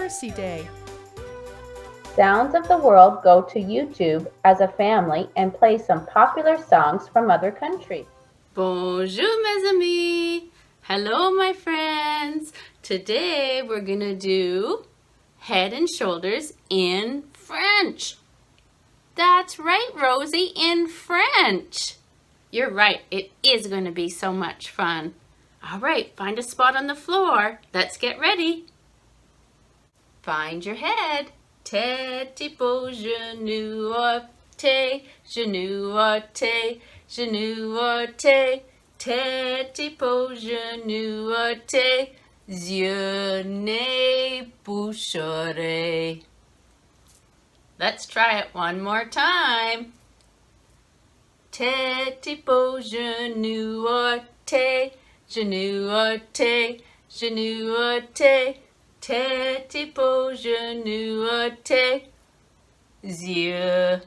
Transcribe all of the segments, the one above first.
Literacy Day. Sounds of the World go to YouTube as a family and play some popular songs from other countries. Bonjour mes amis! Hello my friends! Today we're gonna do Head and Shoulders in French. That's right, Rosie, in French. You're right, it is gonna be so much fun. All right, find a spot on the floor. Let's get ready. Find your head. Tête, épaules, genoux, orteils, genoux, orteils, genoux, orteils, tête, épaules, genoux, orteils, yeux, nez, bouche, oreille. Let's try it one more time. Tête, épaules, genoux, orteils, genoux, orteils, genoux, orteils, tête, épaules, genoux, orteils, yeux,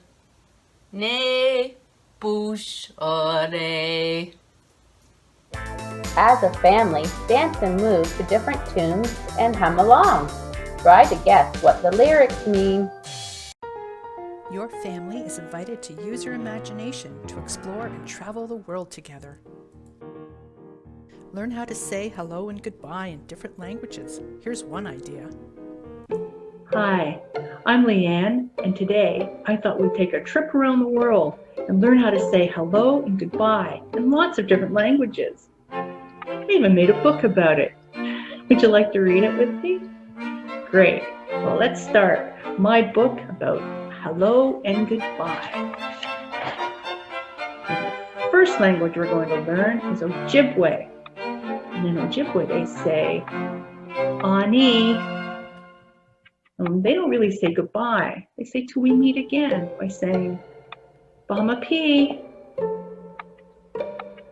nez, bouche, oreille. As a family, dance and move to different tunes and hum along. Try to guess what the lyrics mean. Your family is invited to use your imagination to explore and travel the world together. Learn how to say hello and goodbye in different languages. Here's one idea. Hi, I'm Leanne, and today I thought we'd take a trip around the world and learn how to say hello and goodbye in lots of different languages. I even made a book about it. Would you like to read it with me? Great. Well, let's start my book about hello and goodbye. The first language we're going to learn is Ojibwe. And in Ojibwe, they say, Ani. They don't really say goodbye. They say till we meet again by saying, Bamapi.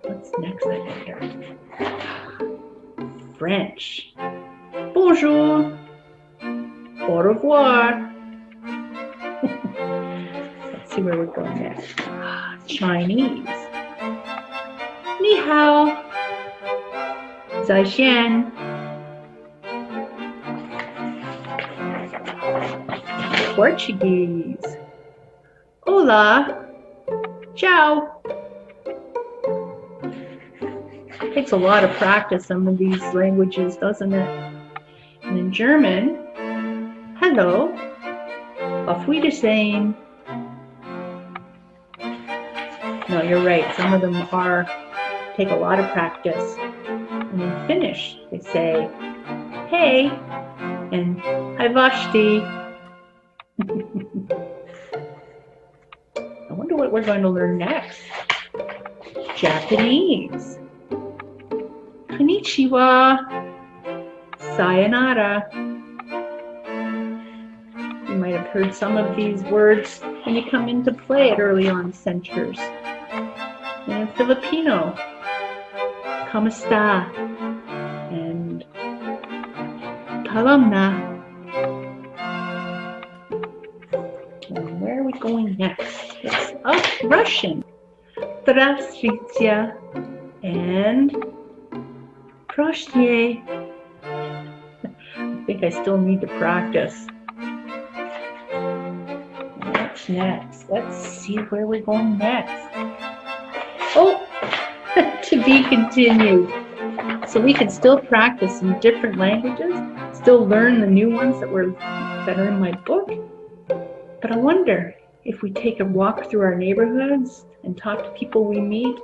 What's next I got here? French. Bonjour. Au revoir. Let's see where we're going next. Chinese. Ni hao. 再见. Portuguese. Hola. Ciao. It takes a lot of practice, some of these languages, doesn't it? And in German, hello. Auf Wiedersehen. No, you're right. Some of them take a lot of practice. And in Finnish, they say, hey, and haivashti. I wonder what we're going to learn next. Japanese. Konnichiwa. Sayonara. You might have heard some of these words when you come into play at EarlyON centers. And in Filipino, kamusta, and palam na. And where are we going next? It's Russian. Здравствуйте and Proshnie. I think I still need to practice. What's next? Let's see where we're going next. Oh, to be continued. So we can still practice in different languages, still learn the new ones that are in my book. But I wonder if we take a walk through our neighborhoods and talk to people we meet,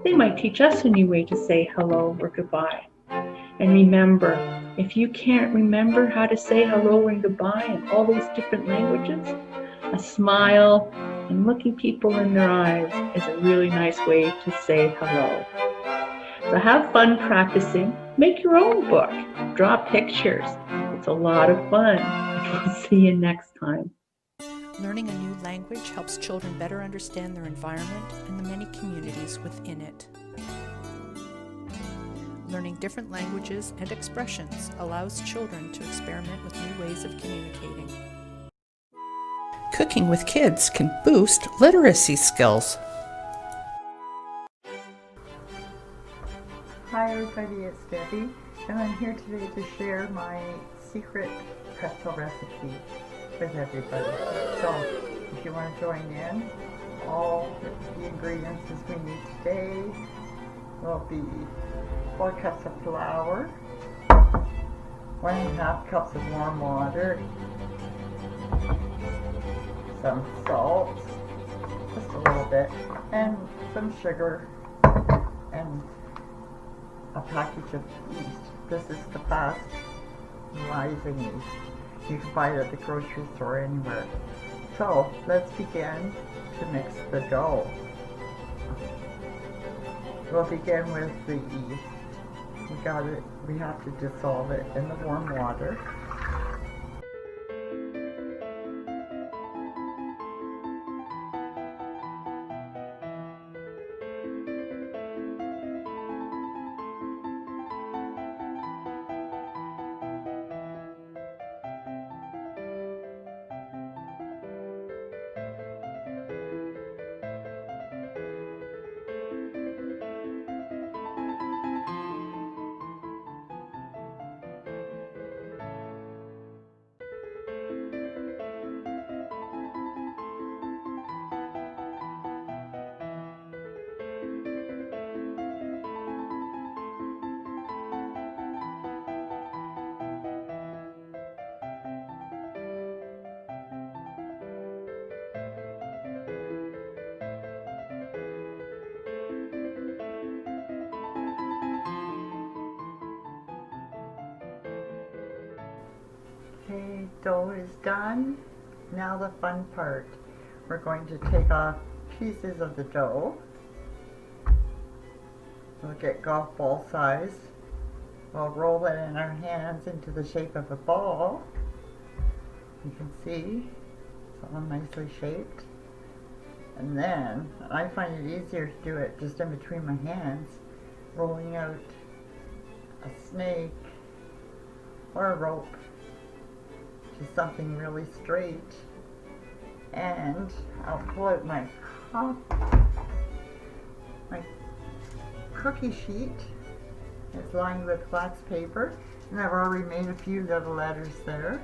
they might teach us a new way to say hello or goodbye. And remember, if you can't remember how to say hello and goodbye in all those different languages, a smile and looking people in their eyes is a really nice way to say hello. So have fun practicing. Make your own book. Draw pictures. It's a lot of fun. We'll see you next time. Learning a new language helps children better understand their environment and the many communities within it. Learning different languages and expressions allows children to experiment with new ways of communicating. Cooking with kids can boost literacy skills. Hi everybody, it's Debbie, and I'm here today to share my secret pretzel recipe with everybody. So if you want to join in, all the ingredients as we need today will be 4 cups of flour, 1.5 cups of warm water, some salt, just a little bit, and some sugar, and a package of yeast. This is the fast rising yeast. You can buy it at the grocery store anywhere. So let's begin to mix the dough. We'll begin with the yeast. We have to dissolve it in the warm water. Okay, dough is done. Now the fun part. We're going to take off pieces of the dough. We'll get golf ball size. We'll roll it in our hands into the shape of a ball. You can see it's all nicely shaped. And then I find it easier to do it just in between my hands, rolling out a snake or a rope to something really straight. And I'll pull out my cookie sheet. It's lined with wax paper, and I've already made a few little letters there.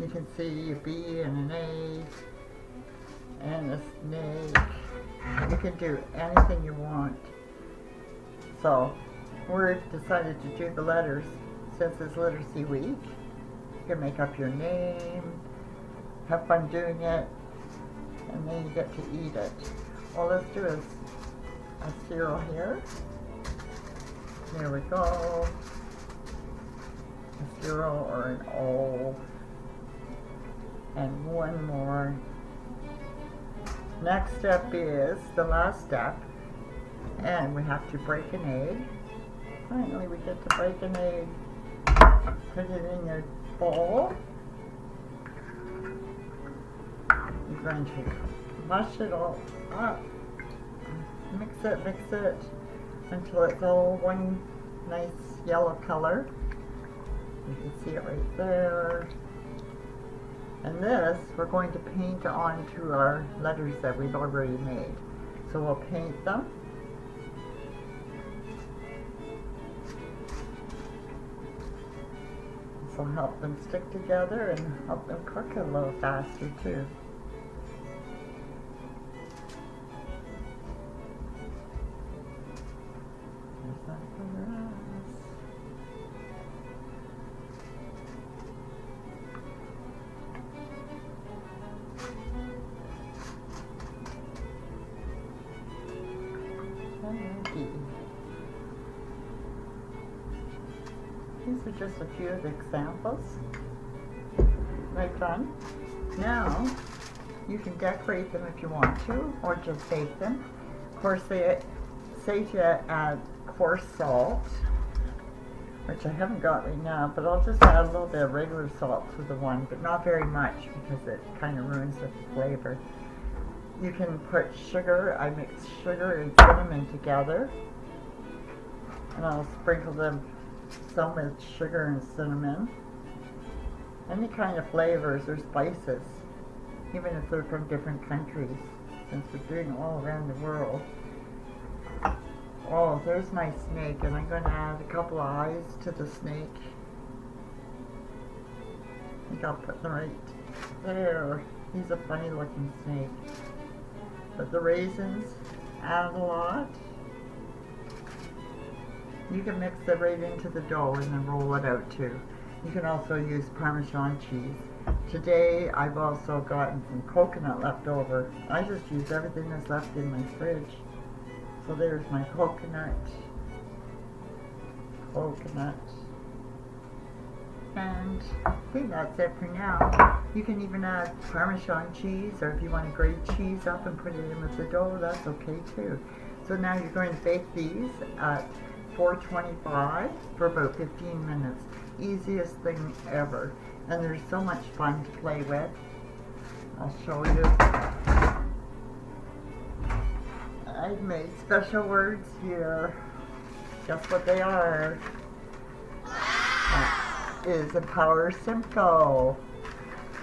You can see a B and an A and a snake. You can do anything you want. So we've decided to do the letters since it's Literacy Week. You can make up your name, have fun doing it, and then you get to eat it. All let's do is a zero here. There we go. A zero or an O. And one more. Next step is the last step, and we have to break an egg. Finally, we get to break an egg. Put it in your bowl. You're going to mush it all up. Mix it until it's all one nice yellow color. You can see it right there. And this we're going to paint onto our letters that we've already made. So we'll paint them. This will help them stick together and help them cook a little faster too. There's that for us. These are just a few of the examples. Right, fun. Now, you can decorate them if you want to, or just bake them. Of course, they say to add coarse salt, which I haven't got right now, but I'll just add a little bit of regular salt to the one, but not very much because it kind of ruins the flavor. You can put sugar. I mix sugar and cinnamon together, and I'll sprinkle them some with sugar and cinnamon. Any kind of flavors or spices, even if they're from different countries, since we're doing it all around the world. Oh, there's my snake, and I'm going to add a couple of eyes to the snake. think I'll put them right there. He's a funny looking snake. But the raisins, add a lot. You can mix it right into the dough and then roll it out too. You can also use Parmesan cheese. Today I've also gotten some coconut left over. I just use everything that's left in my fridge. So there's my coconut. And I think that's it for now. You can even add Parmesan cheese, or if you want to grate cheese up and put it in with the dough, that's okay too. So now you're going to bake these at 425 for about 15 minutes. Easiest thing ever. And they're so much fun to play with. I'll show you. I've made special words here. Guess what they are? That is Empower Simcoe.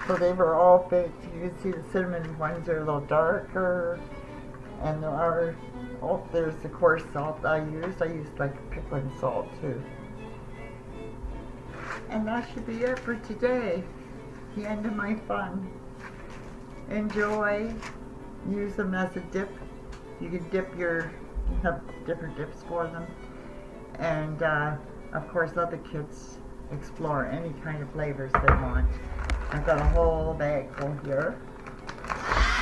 So they were all baked. You can see the cinnamon ones are a little darker. And there are, oh, there's the coarse salt I used. I used like pickling salt too. And that should be it for today. The end of my fun. Enjoy. Use them as a dip. You can dip you have different dips for them. And of course let the kids explore any kind of flavors they want. I've got a whole bag full here.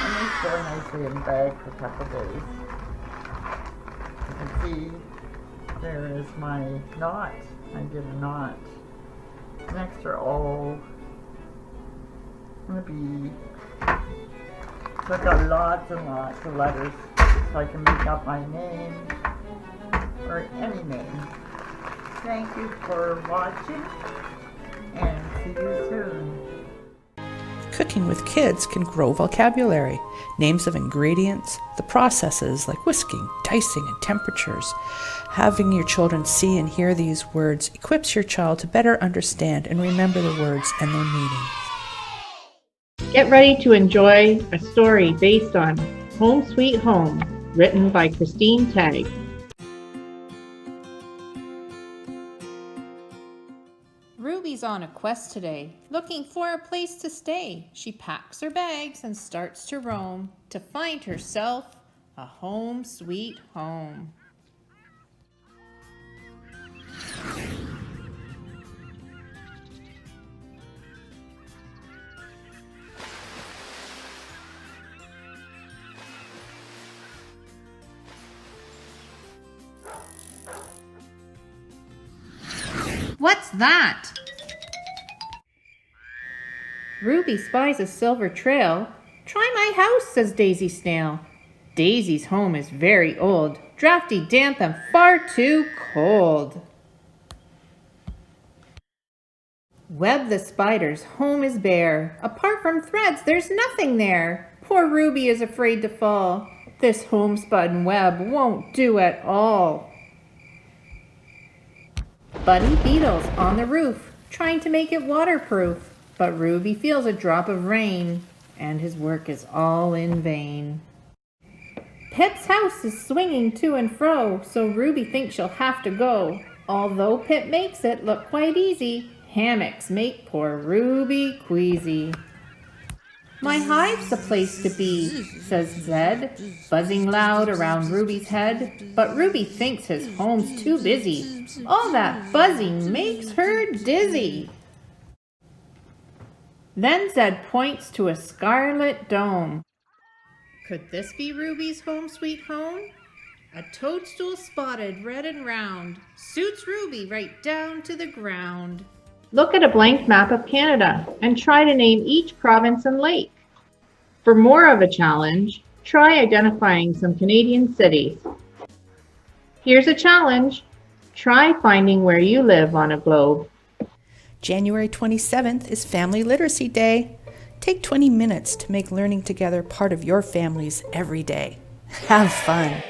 And they store nicely in the bag for a couple days. You can see there is my knot. I did a knot. Next are all the B. So I've got lots and lots of letters so I can make up my name or any name. Thank you for watching and see you soon. Cooking with kids can grow vocabulary, names of ingredients, the processes like whisking, dicing, and temperatures. Having your children see and hear these words equips your child to better understand and remember the words and their meanings. Get ready to enjoy a story based on Home Sweet Home, written by Christine Tagg. Ruby's on a quest today, looking for a place to stay. She packs her bags and starts to roam to find herself a home sweet home. What's that? Ruby spies a silver trail. Try my house, says Daisy Snail. Daisy's home is very old, drafty, damp, and far too cold. Web the spider's home is bare. Apart from threads, there's nothing there. Poor Ruby is afraid to fall. This homespun web won't do at all. Buddy Beetle's on the roof, trying to make it waterproof. But Ruby feels a drop of rain, and his work is all in vain. Pip's house is swinging to and fro, so Ruby thinks she'll have to go. Although Pip makes it look quite easy, hammocks make poor Ruby queasy. My hive's the place to be, says Zed, buzzing loud around Ruby's head. But Ruby thinks his home's too busy. All that buzzing makes her dizzy. Then Zed points to a scarlet dome. Could this be Ruby's home sweet home? A toadstool spotted red and round suits Ruby right down to the ground. Look at a blank map of Canada and try to name each province and lake. For more of a challenge, try identifying some Canadian cities. Here's a challenge. Try finding where you live on a globe. January 27th is Family Literacy Day. Take 20 minutes to make learning together part of your family's every day. Have fun.